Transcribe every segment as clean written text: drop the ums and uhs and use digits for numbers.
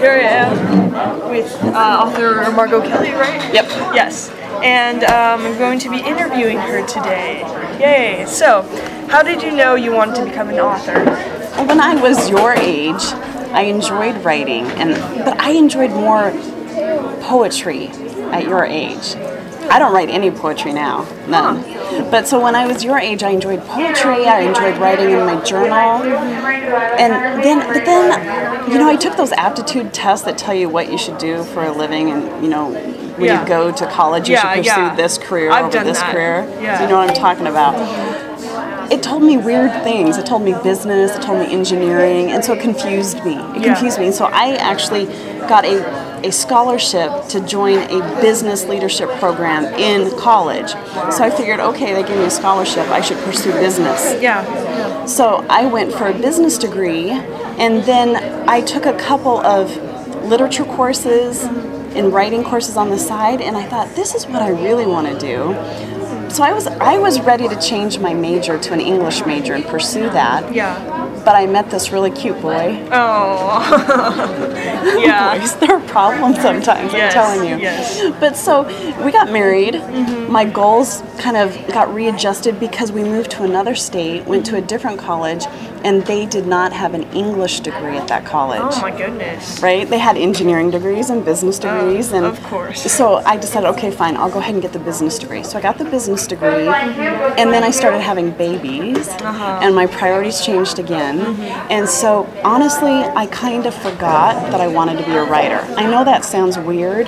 Here I am with author Margo Kelly, right? Yep. Yes. And I'm going to be interviewing her today. Yay! So, how did you know you wanted to become an author? When I was your age, I enjoyed writing, but I enjoyed more poetry at your age. I don't write any poetry now, none. But so when I was your age, I enjoyed poetry, I enjoyed writing in my journal. But then, you know, I took those aptitude tests that tell you what you should do for a living, and, you know, when you go to college, you should pursue this career over this career. Yeah. So you know what I'm talking about. It told me weird things. It told me business, it told me engineering, and so it confused me. It confused me. And so I actually got a scholarship to join a business leadership program in college. So I figured, okay, they gave me a scholarship, I should pursue business. Yeah. So I went for a business degree, and then I took a couple of literature courses and writing courses on the side, and I thought, this is what I really want to do. So I was ready to change my major to an English major and pursue that. Yeah. But I met this really cute boy. Oh. Yeah. Boys, they're a problem sometimes, I'm telling you. Yes. But so we got married. My goals kind of got readjusted because we moved to another state, went to a different college, and they did not have an English degree at that college. Oh my goodness. Right? They had engineering degrees and business degrees. And of course. So I decided, okay, fine, I'll go ahead and get the business degree. So I got the business degree, and then I started having babies, and my priorities changed again. And so honestly, I kind of forgot that I wanted to be a writer. I know that sounds weird,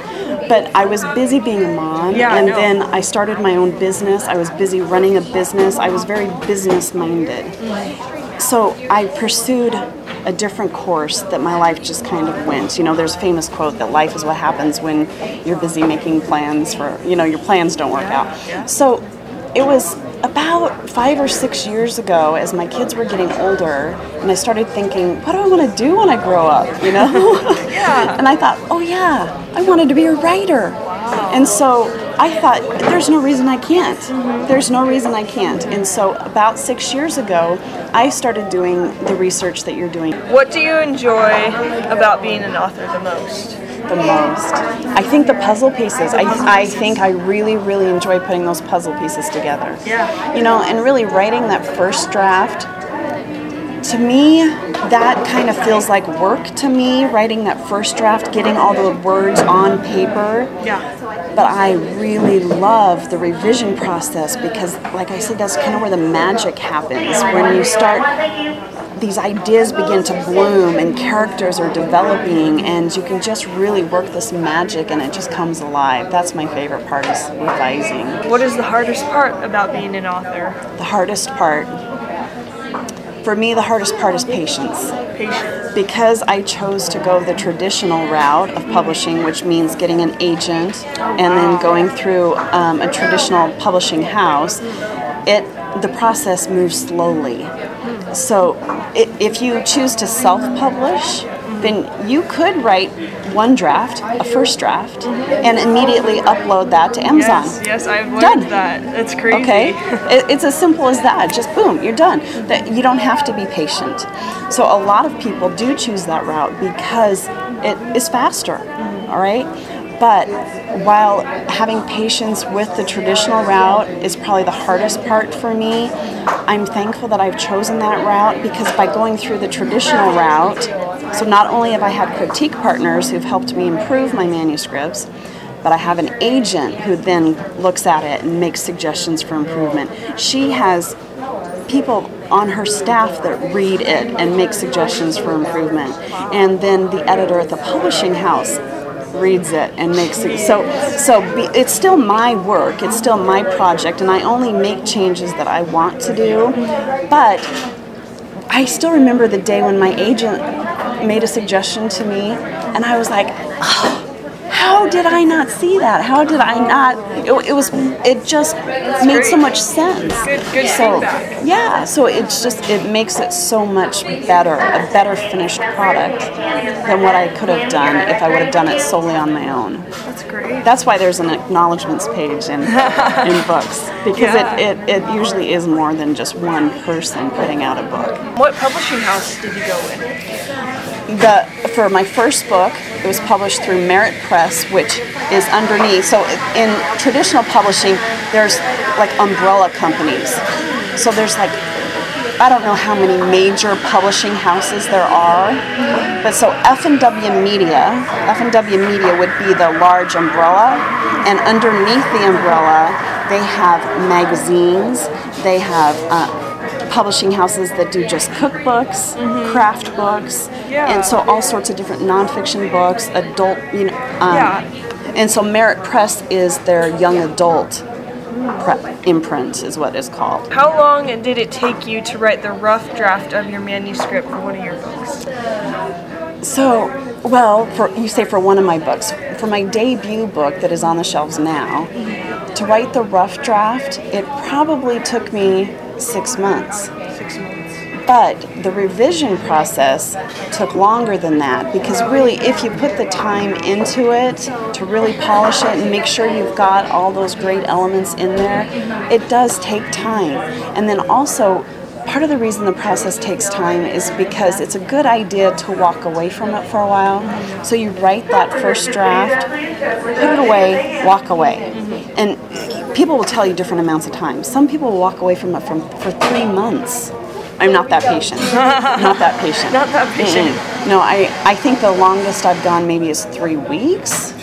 but I was busy being a mom, and then I started my own business. I was busy running a business. I was very business-minded. So I pursued a different course that my life just kind of went. You know, there's a famous quote that life is what happens when you're busy making plans for, you know, your plans don't work out. So it was about 5 or 6 years ago, as my kids were getting older, and I started thinking, what do I want to do when I grow up, you know? And I thought, oh yeah, I wanted to be a writer. And so I thought, there's no reason I can't. There's no reason I can't. And so about 6 years ago, I started doing the research that you're doing. What do you enjoy about being an author the most? The most. I think the puzzle pieces. I think I really, really enjoy putting those puzzle pieces together. Yeah. You know, and really writing that first draft, to me, that kind of feels like work to me, writing that first draft, getting all the words on paper. Yeah. But I really love the revision process because, like I said, that's kind of where the magic happens. When you start, these ideas begin to bloom and characters are developing, and you can just really work this magic and it just comes alive. That's my favorite part, is revising. What is the hardest part about being an author? The hardest part, for me, the hardest part is patience. Patience. Because I chose to go the traditional route of publishing, which means getting an agent and then going through a traditional publishing house, the process moves slowly. So if you choose to self-publish, then you could write one draft, a first draft, and immediately upload that to Amazon. Yes, I've learned that. That's crazy. Okay, it's as simple as that. Just boom, you're done. That you don't have to be patient. So a lot of people do choose that route because it is faster. All right. But while having patience with the traditional route is probably the hardest part for me, I'm thankful that I've chosen that route, because by going through the traditional route, so not only have I had critique partners who've helped me improve my manuscripts, but I have an agent who then looks at it and makes suggestions for improvement. She has people on her staff that read it and make suggestions for improvement. And then the editor at the publishing house reads it and makes it. So it's still my work, it's still my project, and I only make changes that I want to do. But I still remember the day when my agent made a suggestion to me, and I was like, oh, how did I not see that? How did I not? It just made so much sense. Good feedback. Yeah, so it makes it so much better, a better finished product than what I could have done if I would have done it solely on my own. That's great. That's why there's an acknowledgments page in books, because it usually is more than just one person putting out a book. What publishing house did you go with? For my first book, it was published through Merit Press, which is underneath. So in traditional publishing, there's like umbrella companies. So there's like, I don't know how many major publishing houses there are, but so F&W Media would be the large umbrella, and underneath the umbrella, they have magazines, they have publishing houses that do just cookbooks, craft books, and so all sorts of different nonfiction books, adult, and so Merit Press is their young adult imprint, is what it's called. How long did it take you to write the rough draft of your manuscript for one of your books? So, well, for one of my books, for my debut book that is on the shelves now, to write the rough draft, it probably took me 6 months. 6 months. But the revision process took longer than that, because really, if you put the time into it to really polish it and make sure you've got all those great elements in there, it does take time. And then also, part of the reason the process takes time is because it's a good idea to walk away from it for a while. So you write that first draft, put it away, walk away. And people will tell you different amounts of time. Some people will walk away from it for 3 months. I'm not that patient. Not that patient. Not that patient. No, I think the longest I've gone maybe is 3 weeks.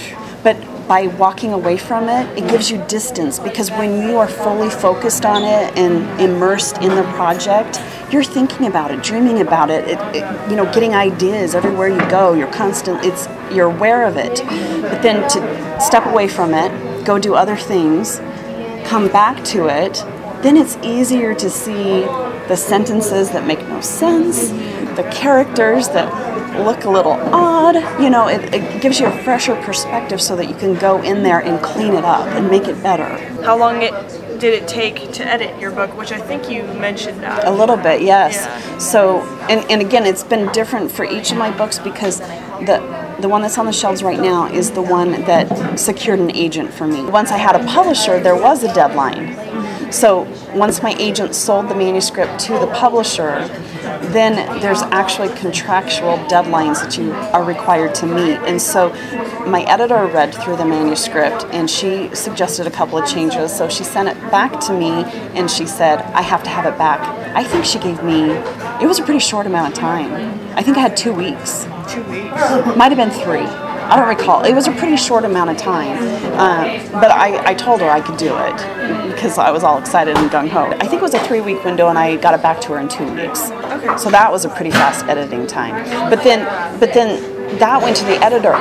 But by walking away from it, it gives you distance, because when you are fully focused on it and immersed in the project, you're thinking about it, dreaming about it, getting ideas everywhere you go. You're aware of it. But then to step away from it, go do other things, come back to it, then it's easier to see the sentences that make no sense, the characters that look a little odd. It gives you a fresher perspective so that you can go in there and clean it up and make it better. How long did it take to edit your book, which I think you mentioned that? A little bit, yes. Yeah. So, and again, it's been different for each of my books, because the one that's on the shelves right now is the one that secured an agent for me. Once I had a publisher, there was a deadline. So once my agent sold the manuscript to the publisher, then there's actually contractual deadlines that you are required to meet. And so my editor read through the manuscript, and she suggested a couple of changes. So she sent it back to me, and she said, I have to have it back. I think she gave me, it was a pretty short amount of time. I think I had 2 weeks. 2 weeks? Might have been 3. I don't recall. It was a pretty short amount of time. But I told her I could do it, because I was all excited and gung-ho. I think it was a 3-week window, and I got it back to her in 2 weeks. Okay. So that was a pretty fast editing time. But then that went to the editor.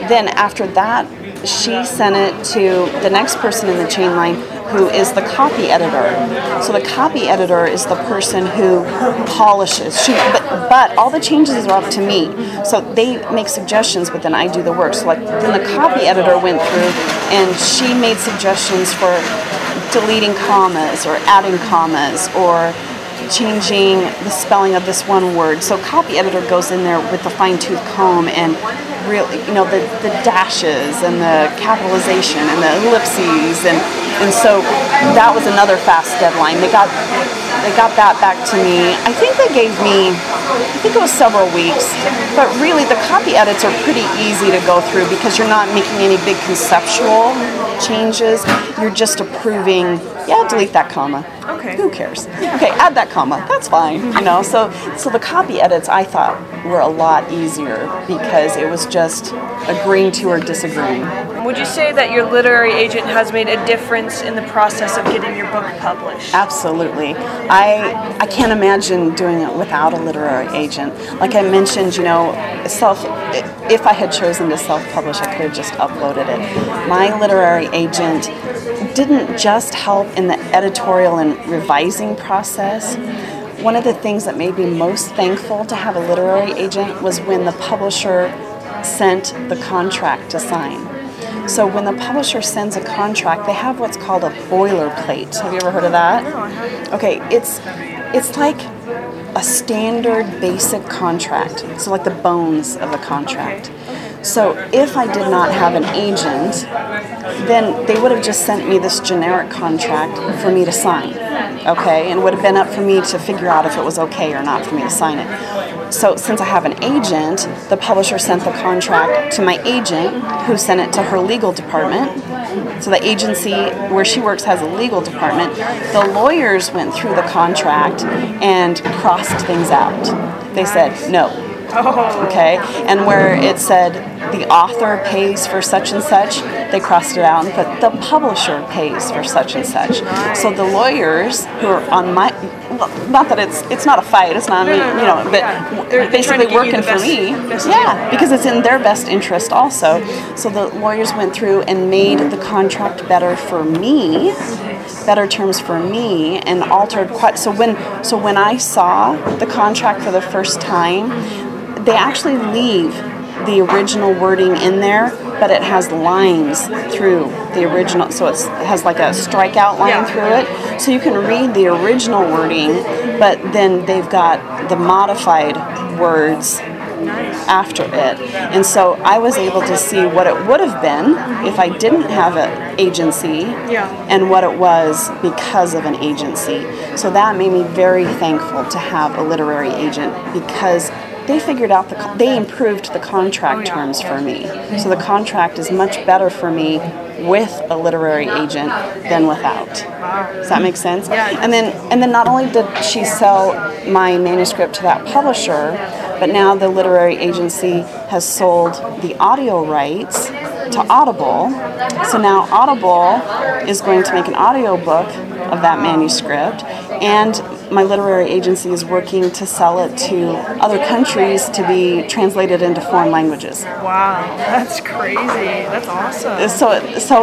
Then after that, she sent it to the next person in the chain line, who is the copy editor. So the copy editor is the person who polishes. But all the changes are up to me. So they make suggestions, but then I do the work. So then the copy editor went through, and she made suggestions for deleting commas or adding commas or changing the spelling of this one word. So copy editor goes in there with the fine-tooth comb and really, the dashes and the capitalization and the ellipses, and so that was another fast deadline. They got that back to me. I think they gave me, I think it was several weeks, but really the copy edits are pretty easy to go through, because you're not making any big conceptual changes. You're just approving, delete that comma. Okay. Who cares? Okay, add that comma. That's fine. So the copy edits, I thought, were a lot easier, because it was just agreeing to or disagreeing. Would you say that your literary agent has made a difference in the process of getting your book published? Absolutely. I can't imagine doing it without a literary agent. Like I mentioned, if I had chosen to self-publish, I could have just uploaded it. My literary agent didn't just help in the editorial and revising process. One of the things that made me most thankful to have a literary agent was when the publisher sent the contract to sign. So when the publisher sends a contract, they have what's called a boilerplate. Have you ever heard of that? No, I haven't. Okay, it's like a standard basic contract. So like the bones of the contract. So if I did not have an agent, then they would have just sent me this generic contract for me to sign, okay? And it would have been up for me to figure out if it was okay or not for me to sign it. so since I have an agent, the publisher sent the contract to my agent, who sent it to her legal department. So the agency where she works has a legal department. The lawyers went through the contract and crossed things out. They said no. Okay, and where it said the author pays for such and such, they crossed it out and put the publisher pays for such and such. So the lawyers who are on my, not that it's not a fight, it's not me, you know, but they're basically working for best, me, yeah, because it's in their best interest also. So the lawyers went through and made the contract better for me, better terms for me, and altered quite. So when I saw the contract for the first time, they actually leave the original wording in there, but it has lines through the original, so it has like a strikeout line through it. So you can read the original wording, but then they've got the modified words after it. And so I was able to see what it would have been if I didn't have an agency, and what it was because of an agency. So that made me very thankful to have a literary agent, because they figured out they improved the contract terms for me. So the contract is much better for me with a literary agent than without. Does that make sense? And then not only did she sell my manuscript to that publisher, but now the literary agency has sold the audio rights to Audible. So now Audible is going to make an audiobook of that manuscript, and my literary agency is working to sell it to other countries to be translated into foreign languages. Wow, that's crazy. That's awesome. So